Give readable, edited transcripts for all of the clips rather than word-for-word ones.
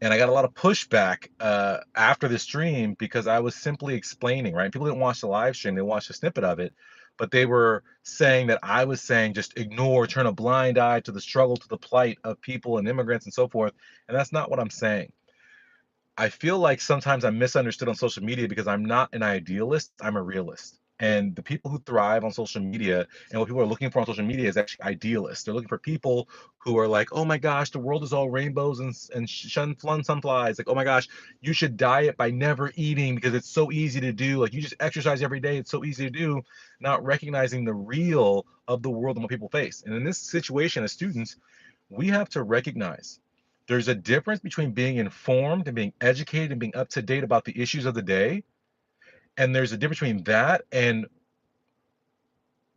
And I got a lot of pushback after the stream because I was simply explaining, right? People didn't watch the live stream, they watched a snippet of it, but they were saying that I was saying just ignore, turn a blind eye to the struggle, to the plight of people and immigrants and so forth. And that's not what I'm saying. I feel like sometimes I'm misunderstood on social media because I'm not an idealist, I'm a realist. And the people who thrive on social media and what people are looking for on social media is actually idealists. They're looking for people who are like, oh my gosh, the world is all rainbows and shun sunflies. Like, oh my gosh, you should diet by never eating because it's so easy to do. Like, you just exercise every day, it's so easy to do, not recognizing the real of the world and what people face. And in this situation, as students, we have to recognize there's a difference between being informed and being educated and being up to date about the issues of the day. And there's a difference between that and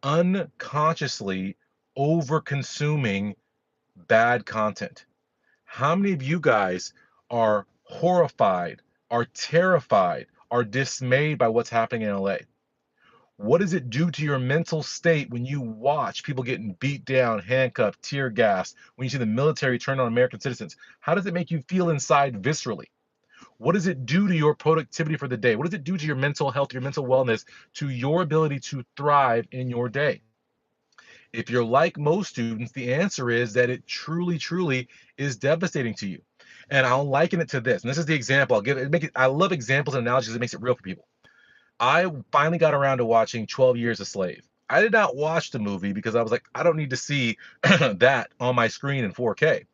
unconsciously over consuming bad content. How many of you guys are horrified, are terrified, are dismayed by what's happening in LA? What does it do to your mental state when you watch people getting beat down, handcuffed, tear gassed, when you see the military turn on American citizens? How does it make you feel inside viscerally? What does it do to your productivity for the day? What does it do to your mental health, your mental wellness, to your ability to thrive in your day? If you're like most students, the answer is that it truly, truly is devastating to you. And I'll liken it to this. And this is the example I'll give it. I love examples and analogies. It makes it real for people. I finally got around to watching 12 Years a Slave. I did not watch the movie because I was like, I don't need to see that on my screen in 4K.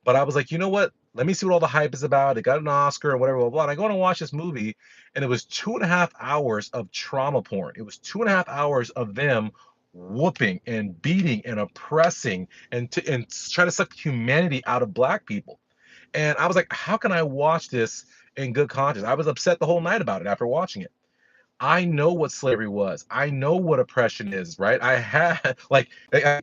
But I was like, you know what? Let me see what all the hype is about. It got an Oscar or whatever, blah, blah. And I go and watch this movie, and it was 2.5 hours of trauma porn. It was 2.5 hours of them whooping and beating and oppressing and try to suck humanity out of black people. And I was like, how can I watch this in good conscience? I was upset the whole night about it after watching it. I know what slavery was. I know what oppression is, right? I had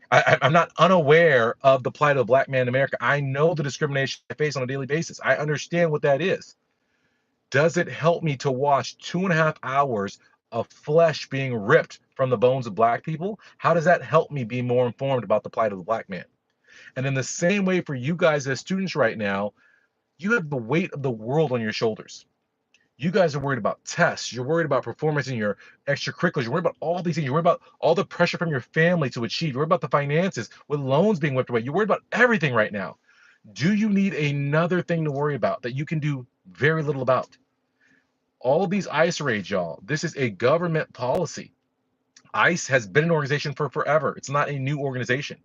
I'm not unaware of the plight of the black man in America. I know the discrimination I face on a daily basis. I understand what that is. Does it help me to watch 2.5 hours of flesh being ripped from the bones of black people? How does that help me be more informed about the plight of the black man? And in the same way for you guys as students right now, you have the weight of the world on your shoulders. You guys are worried about tests. You're worried about performance in your extracurriculars. You're worried about all these things. You're worried about all the pressure from your family to achieve. You're worried about the finances with loans being whipped away. You're worried about everything right now. Do you need another thing to worry about that you can do very little about? All of these ICE raids, y'all, this is a government policy. ICE has been an organization for forever. It's not a new organization.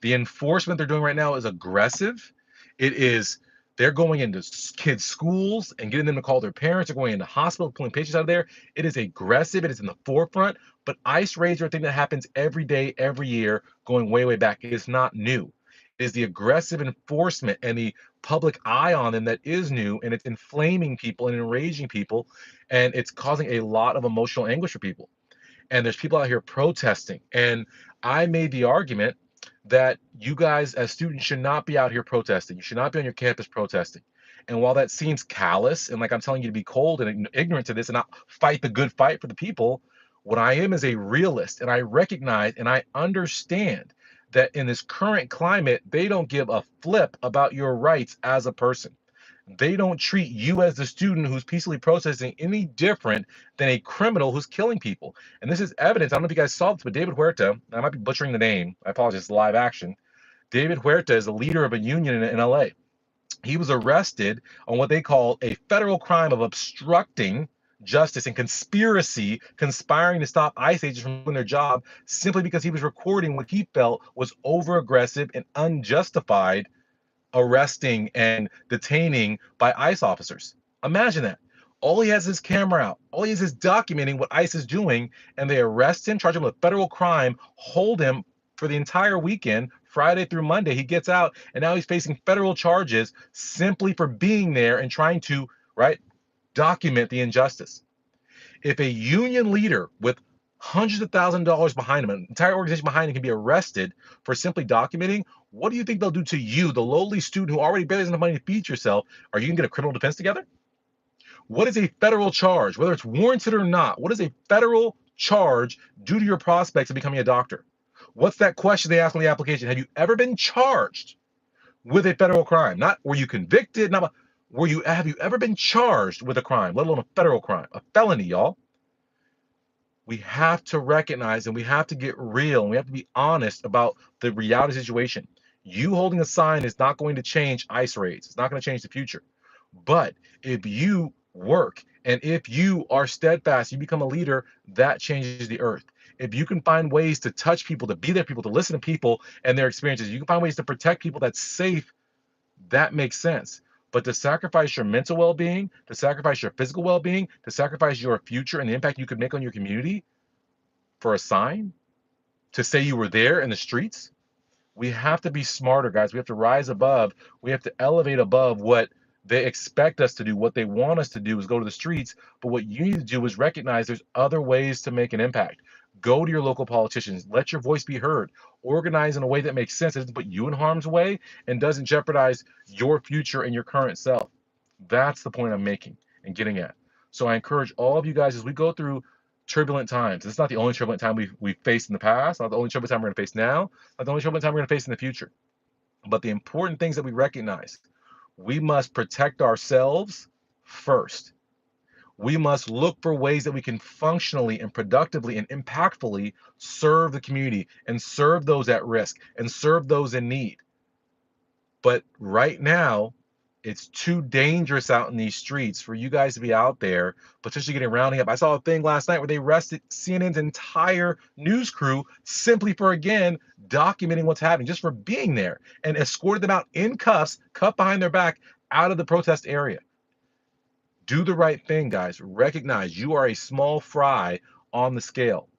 The enforcement they're doing right now is aggressive. It is they're going into kids' schools and getting them to call their parents. They're going into hospitals, pulling patients out of there. It is aggressive. It is in the forefront. But ICE raids are a thing that happens every day, every year, going way, way back. It is not new. It is the aggressive enforcement and the public eye on them that is new, and it's inflaming people and enraging people, and it's causing a lot of emotional anguish for people. And there's people out here protesting. And I made the argument that you guys as students should not be out here protesting. You should not be on your campus protesting. And while that seems callous and like I'm telling you to be cold and ignorant to this and not fight the good fight for the people, what I am is a realist, and I recognize and I understand that in this current climate, they don't give a flip about your rights as a person. They don't treat you as the student who's peacefully protesting any different than a criminal who's killing people. And this is evidence. I don't know if you guys saw this, but David Huerta, I might be butchering the name. I apologize, it's live action. David Huerta is the leader of a union in LA. He was arrested on what they call a federal crime of obstructing justice and conspiring to stop ICE agents from doing their job simply because he was recording what he felt was over aggressive and unjustified arresting and detaining by ICE officers. Imagine that. All he has is his camera out. All he is documenting what ICE is doing, and they arrest him, charge him with federal crime, hold him for the entire weekend, Friday through Monday. He gets out, and now he's facing federal charges simply for being there and trying to, right, document the injustice. If a union leader with hundreds of thousands of dollars behind him, an entire organization behind him, can be arrested for simply documenting, what do you think they'll do to you, the lowly student who already barely has enough money to feed yourself? Are you gonna get a criminal defense together? What is a federal charge, whether it's warranted or not? What does a federal charge do to your prospects of becoming a doctor? What's that question they ask on the application? Have you ever been charged with a federal crime? Not were you convicted? Not Have you ever been charged with a crime, let alone a federal crime, a felony, y'all? We have to recognize and we have to get real and we have to be honest about the reality situation. You holding a sign is not going to change ICE raids. It's not going to change the future. But if you work and if you are steadfast, you become a leader, that changes the earth. If you can find ways to touch people, to be there, people, to listen to people and their experiences, you can find ways to protect people that's safe, that makes sense. But to sacrifice your mental well being, to sacrifice your physical well being, to sacrifice your future and the impact you could make on your community for a sign, to say you were there in the streets, we have to be smarter, guys. We have to rise above. We have to elevate above what they expect us to do. What they want us to do is go to the streets. But what you need to do is recognize there's other ways to make an impact. Go to your local politicians. Let your voice be heard. Organize in a way that makes sense. It doesn't put you in harm's way and doesn't jeopardize your future and your current self. That's the point I'm making and getting at. So I encourage all of you guys as we go through turbulent times. It's not the only turbulent time we've faced in the past, not the only turbulent time we're going to face now, not the only turbulent time we're going to face in the future. But the important things that we recognize, we must protect ourselves first. We must look for ways that we can functionally and productively and impactfully serve the community and serve those at risk and serve those in need. But right now, it's too dangerous out in these streets for you guys to be out there potentially getting rounding up. I saw a thing last night where they arrested CNN's entire news crew simply for, again, documenting what's happening, just for being there, and escorted them out in cuffs, cuffed behind their back, out of the protest area. Do the right thing, guys. Recognize you are a small fry on the scale.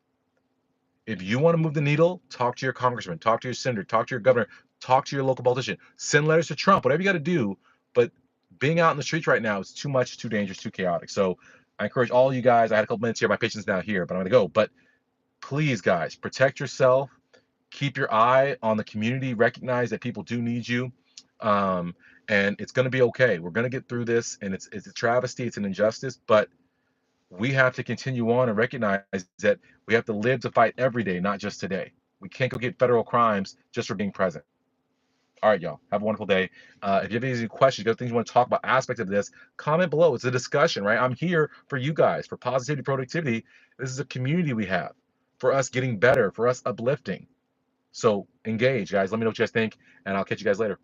If you want to move the needle, talk to your congressman, talk to your senator, talk to your governor, talk to your local politician, send letters to Trump, whatever you got to do. But being out in the streets right now is too much, too dangerous, too chaotic. So I encourage all you guys. I had a couple minutes here. My patience now here, but I'm going to go. But please, guys, protect yourself. Keep your eye on the community. Recognize that people do need you. Um, and it's going to be okay. We're going to get through this. And it's a travesty. It's an injustice. But we have to continue on and recognize that we have to live to fight every day, not just today. We can't go get federal crimes just for being present. All right, y'all. Have a wonderful day. If you have any questions, you have things you want to talk about, aspects of this, comment below. It's a discussion, right? I'm here for you guys, for positivity, productivity. This is a community we have for us getting better, for us uplifting. So engage, guys. Let me know what you guys think, and I'll catch you guys later.